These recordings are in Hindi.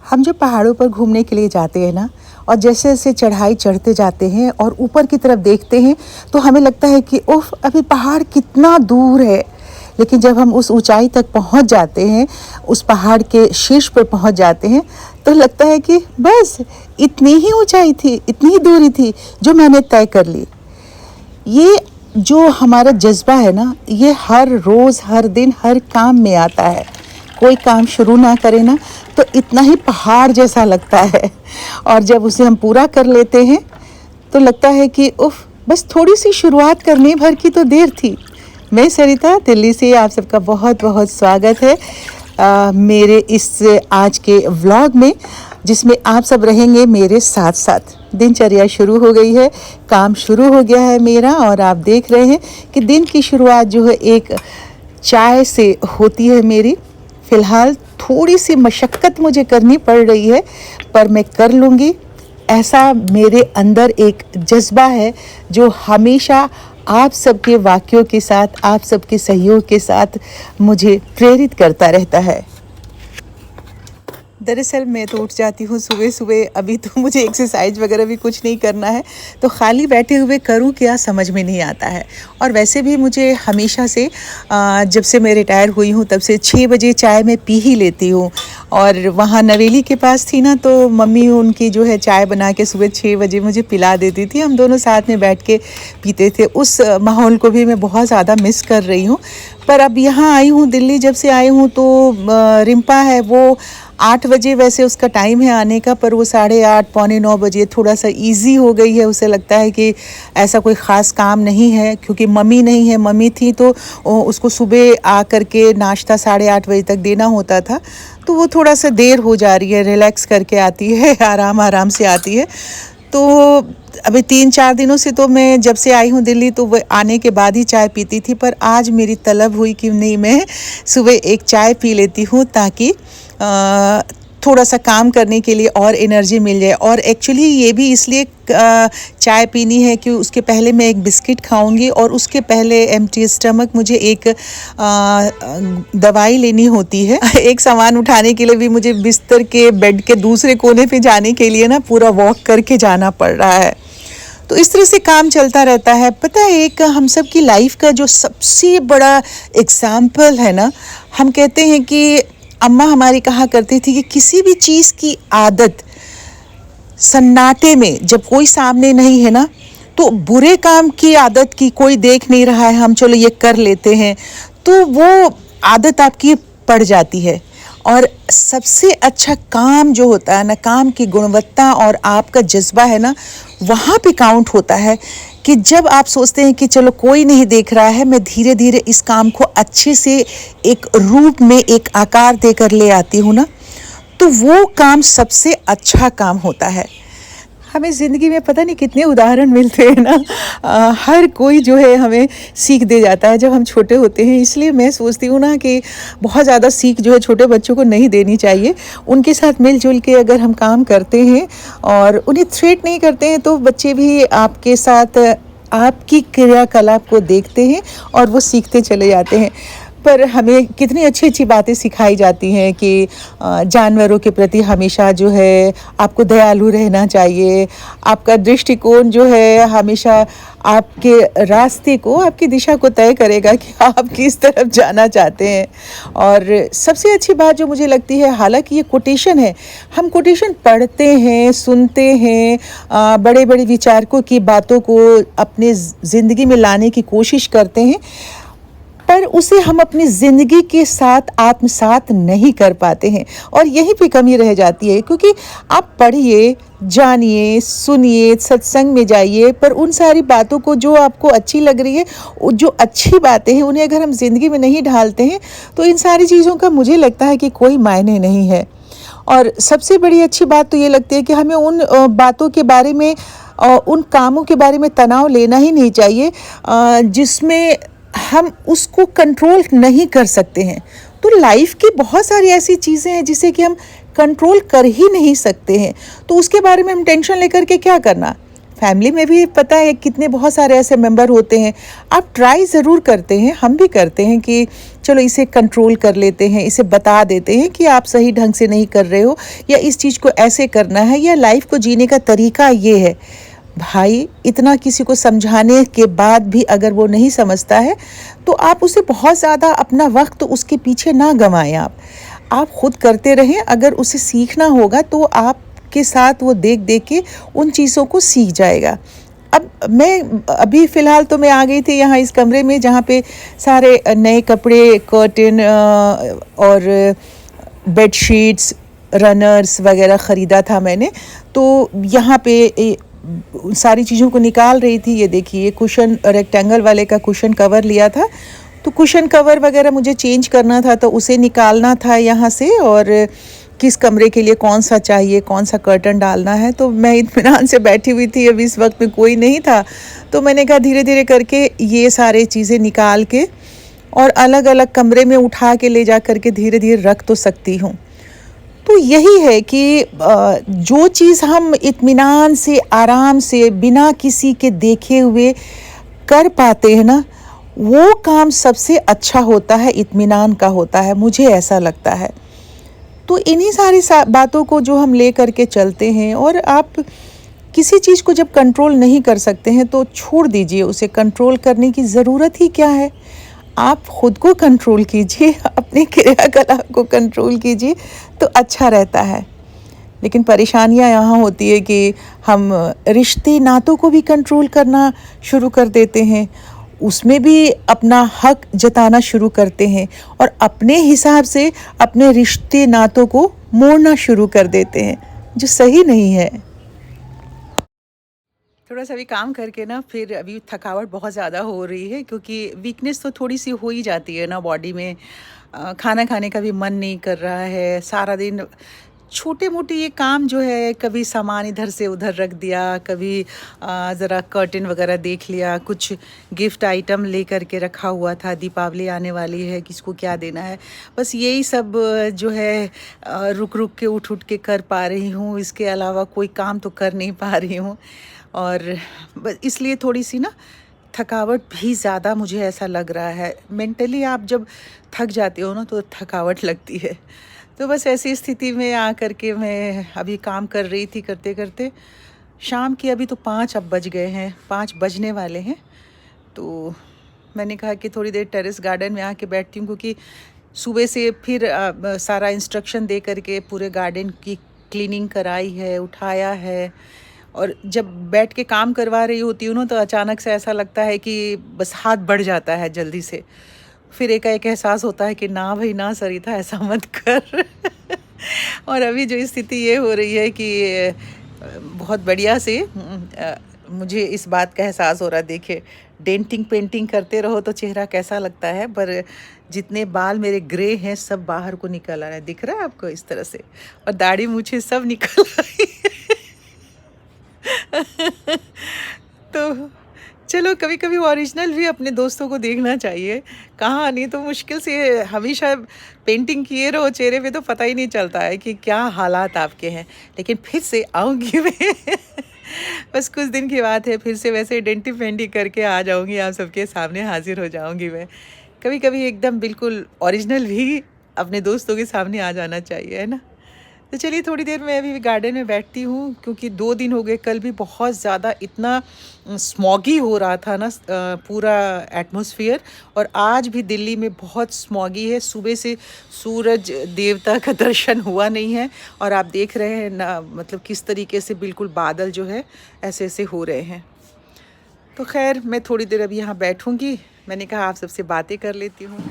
हम जब पहाड़ों पर घूमने के लिए जाते हैं ना, और जैसे जैसे चढ़ाई चढ़ते जाते हैं और ऊपर की तरफ देखते हैं तो हमें लगता है कि उफ, अभी पहाड़ कितना दूर है। लेकिन जब हम उस ऊंचाई तक पहुंच जाते हैं, उस पहाड़ के शीर्ष पर पहुंच जाते हैं, तो लगता है कि बस इतनी ही ऊंचाई थी, इतनी ही दूरी थी जो मैंने तय कर ली। ये जो हमारा जज्बा है ना, ये हर रोज़ हर दिन हर काम में आता है। कोई काम शुरू ना करें ना तो इतना ही पहाड़ जैसा लगता है, और जब उसे हम पूरा कर लेते हैं तो लगता है कि उफ, बस थोड़ी सी शुरुआत करने भर की तो देर थी। मैं सरिता दिल्ली से आप सबका बहुत बहुत स्वागत है मेरे इस आज के व्लॉग में, जिसमें आप सब रहेंगे मेरे साथ साथ। दिनचर्या शुरू हो गई है, काम शुरू हो गया है मेरा, और आप देख रहे हैं कि दिन की शुरुआत जो है एक चाय से होती है मेरी। फ़िलहाल थोड़ी सी मशक्क़त मुझे करनी पड़ रही है, पर मैं कर लूँगी। ऐसा मेरे अंदर एक जज्बा है जो हमेशा आप सबके वाक्यों के साथ, आप सबके सहयोग के साथ मुझे प्रेरित करता रहता है। दरअसल मैं तो उठ जाती हूँ सुबह सुबह, अभी तो मुझे एक्सरसाइज वगैरह भी कुछ नहीं करना है, तो खाली बैठे हुए करूँ क्या समझ में नहीं आता है। और वैसे भी मुझे हमेशा से जब से मैं रिटायर हुई हूँ तब से 6 बजे चाय मैं पी ही लेती हूँ। और वहाँ नवेली के पास थी ना, तो मम्मी उनकी जो है चाय बना के सुबह 6 बजे मुझे पिला देती थी। हम दोनों साथ में बैठ के पीते थे। उस माहौल को भी मैं बहुत ज़्यादा मिस कर रही हूँ। पर अब यहाँ आई हूँ, दिल्ली जब से आई हूँ, तो रिम्पा है वो 8 बजे वैसे उसका टाइम है आने का, पर वो 8:30 पौने 9 बजे थोड़ा सा इजी हो गई है। उसे लगता है कि ऐसा कोई ख़ास काम नहीं है, क्योंकि मम्मी नहीं है। मम्मी थी तो उसको सुबह आ कर के नाश्ता 8:30 बजे तक देना होता था, तो वो थोड़ा सा देर हो जा रही है, रिलैक्स करके आती है, आराम से आती है। तो अभी 3-4 दिनों से, तो मैं जब से आई हूँ दिल्ली तो वो आने के बाद ही चाय पीती थी, पर आज मेरी तलब हुई कि नहीं, मैं सुबह एक चाय पी लेती हूँ ताकि थोड़ा सा काम करने के लिए और एनर्जी मिल जाए। और एक्चुअली ये भी इसलिए चाय पीनी है कि उसके पहले मैं एक बिस्किट खाऊंगी, और उसके पहले एम्प्टी स्टमक मुझे एक दवाई लेनी होती है। एक सामान उठाने के लिए भी मुझे बिस्तर के बेड के दूसरे कोने पे जाने के लिए ना पूरा वॉक करके जाना पड़ रहा है। तो इस तरह से काम चलता रहता है। पता है, एक हम सब की लाइफ का जो सबसे बड़ा एग्जाम्पल है ना, हम कहते हैं कि अम्मा हमारी कहा करती थी कि किसी भी चीज़ की आदत सन्नाटे में, जब कोई सामने नहीं है ना, तो बुरे काम की आदत की कोई देख नहीं रहा है, हम चलो ये कर लेते हैं, तो वो आदत आपकी पड़ जाती है। और सबसे अच्छा काम जो होता है ना, काम की गुणवत्ता और आपका जज्बा है ना, वहाँ पे काउंट होता है कि जब आप सोचते हैं कि चलो कोई नहीं देख रहा है, मैं धीरे धीरे इस काम को अच्छे से एक रूप में, एक आकार देकर ले आती हूँ ना, तो वो काम सबसे अच्छा काम होता है। हमें ज़िंदगी में पता नहीं कितने उदाहरण मिलते हैं ना, हर कोई जो है हमें सीख दे जाता है जब हम छोटे होते हैं। इसलिए मैं सोचती हूँ ना कि बहुत ज़्यादा सीख जो है छोटे बच्चों को नहीं देनी चाहिए। उनके साथ मिलजुल के अगर हम काम करते हैं और उन्हें थ्रेट नहीं करते हैं, तो बच्चे भी आपके साथ आपकी क्रियाकलाप को देखते हैं और वो सीखते चले जाते हैं। पर हमें कितनी अच्छी अच्छी बातें सिखाई जाती हैं कि जानवरों के प्रति हमेशा जो है आपको दयालु रहना चाहिए। आपका दृष्टिकोण जो है हमेशा आपके रास्ते को, आपकी दिशा को तय करेगा कि आप किस तरफ जाना चाहते हैं। और सबसे अच्छी बात जो मुझे लगती है, हालांकि ये कोटेशन है, हम कोटेशन पढ़ते हैं, सुनते हैं, बड़े बड़े विचारकों की बातों को अपने ज़िंदगी में लाने की कोशिश करते हैं, पर उसे हम अपनी ज़िंदगी के साथ आत्मसात नहीं कर पाते हैं, और यहीं पे कमी रह जाती है। क्योंकि आप पढ़िए, जानिए, सुनिए, सत्संग में जाइए, पर उन सारी बातों को जो आपको अच्छी लग रही है, जो अच्छी बातें हैं, उन्हें अगर हम ज़िंदगी में नहीं ढालते हैं तो इन सारी चीज़ों का मुझे लगता है कि कोई मायने नहीं है। और सबसे बड़ी अच्छी बात तो ये लगती है कि हमें उन बातों के बारे में, उन कामों के बारे में तनाव लेना ही नहीं चाहिए जिसमें हम उसको कंट्रोल नहीं कर सकते हैं। तो लाइफ की बहुत सारी ऐसी चीज़ें हैं जिसे कि हम कंट्रोल कर ही नहीं सकते हैं, तो उसके बारे में हम टेंशन लेकर के क्या करना। फैमिली में भी पता है कितने बहुत सारे ऐसे मेंबर होते हैं, आप ट्राई ज़रूर करते हैं, हम भी करते हैं कि चलो इसे कंट्रोल कर लेते हैं, इसे बता देते हैं कि आप सही ढंग से नहीं कर रहे हो, या इस चीज़ को ऐसे करना है, या लाइफ को जीने का तरीका ये है। भाई, इतना किसी को समझाने के बाद भी अगर वो नहीं समझता है, तो आप उसे बहुत ज़्यादा अपना वक्त उसके पीछे ना गंवाएं। आप खुद करते रहें। अगर उसे सीखना होगा तो आपके साथ वो देख देख के उन चीज़ों को सीख जाएगा। अब मैं अभी फ़िलहाल तो मैं आ गई थी यहाँ इस कमरे में, जहाँ पे सारे नए कपड़े, कर्टन और बेडशीट्स, रनर्स वगैरह ख़रीदा था मैंने। तो यहाँ पे सारी चीज़ों को निकाल रही थी। ये देखिए, ये कुशन, रेक्टेंगल वाले का कुशन कवर लिया था, तो कुशन कवर वगैरह मुझे चेंज करना था, तो उसे निकालना था यहाँ से, और किस कमरे के लिए कौन सा चाहिए, कौन सा कर्टन डालना है। तो मैं इत्मीनान से बैठी हुई थी, अभी इस वक्त में कोई नहीं था, तो मैंने कहा धीरे धीरे करके ये सारे चीज़ें निकाल के और अलग अलग कमरे में उठा के ले जा करके धीरे धीरे रख तो सकती हूँ। तो यही है कि जो चीज़ हम इत्मीनान से, आराम से, बिना किसी के देखे हुए कर पाते हैं ना, वो काम सबसे अच्छा होता है, इत्मीनान का होता है, मुझे ऐसा लगता है। तो इन्हीं सारी बातों को जो हम ले करके चलते हैं, और आप किसी चीज़ को जब कंट्रोल नहीं कर सकते हैं तो छोड़ दीजिए, उसे कंट्रोल करने की ज़रूरत ही क्या है। आप खुद को कंट्रोल कीजिए, अपने क्रियाकलाप को कंट्रोल कीजिए, तो अच्छा रहता है। लेकिन परेशानियाँ यहाँ होती है कि हम रिश्ते नातों को भी कंट्रोल करना शुरू कर देते हैं, उसमें भी अपना हक जताना शुरू करते हैं, और अपने हिसाब से अपने रिश्ते नातों को मोड़ना शुरू कर देते हैं, जो सही नहीं है। थोड़ा सा भी काम करके ना, फिर अभी थकावट बहुत ज़्यादा हो रही है, क्योंकि वीकनेस तो थोड़ी सी हो ही जाती है ना बॉडी में। खाना खाने का भी मन नहीं कर रहा है। सारा दिन छोटे मोटे ये काम जो है, कभी सामान इधर से उधर रख दिया, कभी ज़रा कर्टन वगैरह देख लिया, कुछ गिफ्ट आइटम ले करके रखा हुआ था, दीपावली आने वाली है, किसको क्या देना है, बस यही सब जो है रुक रुक के उठ उठ के कर पा रही हूँ। इसके अलावा कोई काम तो कर नहीं पा रही हूँ, और बस इसलिए थोड़ी सी ना थकावट भी ज़्यादा मुझे ऐसा लग रहा है। मेंटली आप जब थक जाते हो ना, तो थकावट लगती है। तो बस ऐसी स्थिति में आ कर के मैं अभी काम कर रही थी, करते करते शाम के अभी तो 5 अब बज गए हैं, 5 बजने वाले हैं। तो मैंने कहा कि थोड़ी देर टेरेस गार्डन में आके बैठती हूँ, क्योंकि सुबह से फिर सारा इंस्ट्रक्शन दे करके पूरे गार्डन की क्लीनिंग कराई है, उठाया है, और जब बैठ के काम करवा रही होती हूँ ना, तो अचानक से ऐसा लगता है कि बस हाथ बढ़ जाता है जल्दी से। फिर एकाएक एहसास होता है कि ना भाई ना सरिता, ऐसा मत कर। और अभी जो स्थिति ये हो रही है कि बहुत बढ़िया से मुझे इस बात का एहसास हो रहा है। देखिए, डेंटिंग पेंटिंग करते रहो तो चेहरा कैसा लगता है, पर जितने बाल मेरे ग्रे हैं सब बाहर को निकल आ रहा है, दिख रहा है आपको इस तरह से, और दाढ़ी मूछें सब निकल आई। तो चलो, कभी कभी ओरिजिनल भी अपने दोस्तों को देखना चाहिए। कहाँ, नहीं तो मुश्किल से हमेशा पेंटिंग किए रहो चेहरे पे तो पता ही नहीं चलता है कि क्या हालात आपके हैं। लेकिन फिर से आऊँगी मैं। बस कुछ दिन की बात है, फिर से वैसे डेंटी पेंटी करके आ जाऊँगी, आप सबके सामने हाजिर हो जाऊँगी मैं। कभी कभी एकदम बिल्कुल ओरिजिनल भी अपने दोस्तों के सामने आ जाना चाहिए, है ना। तो चलिए, थोड़ी देर मैं अभी गार्डन में बैठती हूँ, क्योंकि 2 दिन हो गए, कल भी बहुत ज़्यादा इतना स्मॉगी हो रहा था ना पूरा एटमॉस्फेयर, और आज भी दिल्ली में बहुत स्मॉगी है। सुबह से सूरज देवता का दर्शन हुआ नहीं है, और आप देख रहे हैं ना, मतलब किस तरीके से बिल्कुल बादल जो है ऐसे ऐसे हो रहे हैं। तो खैर, मैं थोड़ी देर अभी यहाँ बैठूँगी। मैंने कहा आप सबसे बातें कर लेती हूँ।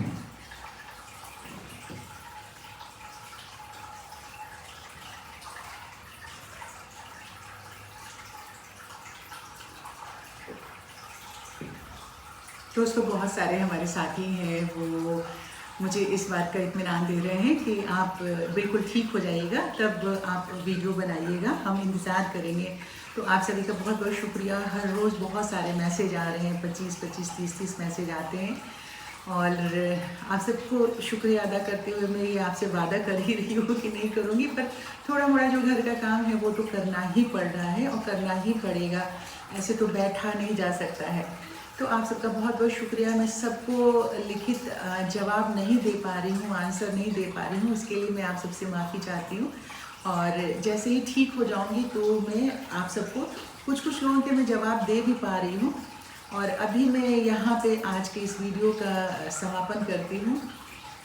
दोस्तों, बहुत सारे हमारे साथी हैं, वो मुझे इस बात का इत्मीनान दे रहे हैं कि आप बिल्कुल ठीक हो जाइएगा, तब आप वीडियो बनाइएगा, हम इंतज़ार करेंगे। तो आप सभी का बहुत बहुत शुक्रिया। हर रोज़ बहुत सारे मैसेज आ रहे हैं, 25-25, 30-30 मैसेज आते हैं, और आप सबको शुक्रिया अदा करते हुए मैं ये आपसे वादा कर ही रही हूँ कि नहीं करूँगी, पर थोड़ा मोड़ा जो घर का काम है वो तो करना ही पड़ रहा है, और करना ही पड़ेगा। ऐसे तो बैठा नहीं जा सकता है। तो आप सबका बहुत बहुत शुक्रिया। मैं सबको लिखित जवाब नहीं दे पा रही हूँ, आंसर नहीं दे पा रही हूँ, उसके लिए मैं आप सबसे माफ़ी चाहती हूँ। और जैसे ही ठीक हो जाऊँगी तो मैं आप सबको कुछ कुछ लोगों के मैं जवाब दे भी पा रही हूँ। और अभी मैं यहाँ पे आज के इस वीडियो का समापन करती हूँ।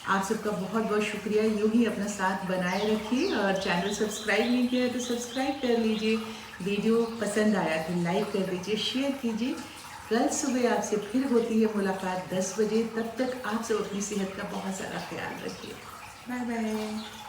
आप सबका बहुत बहुत शुक्रिया। यूँ ही अपना साथ बनाए रखिए, और चैनल सब्सक्राइब नहीं किया है तो सब्सक्राइब कर लीजिए। वीडियो पसंद आया तो लाइक कर दीजिए, शेयर कीजिए। कल सुबह आपसे फिर होती है मुलाकात 10 बजे। तब तक आप सब अपनी सेहत का बहुत सारा ख्याल रखिए। Bye bye.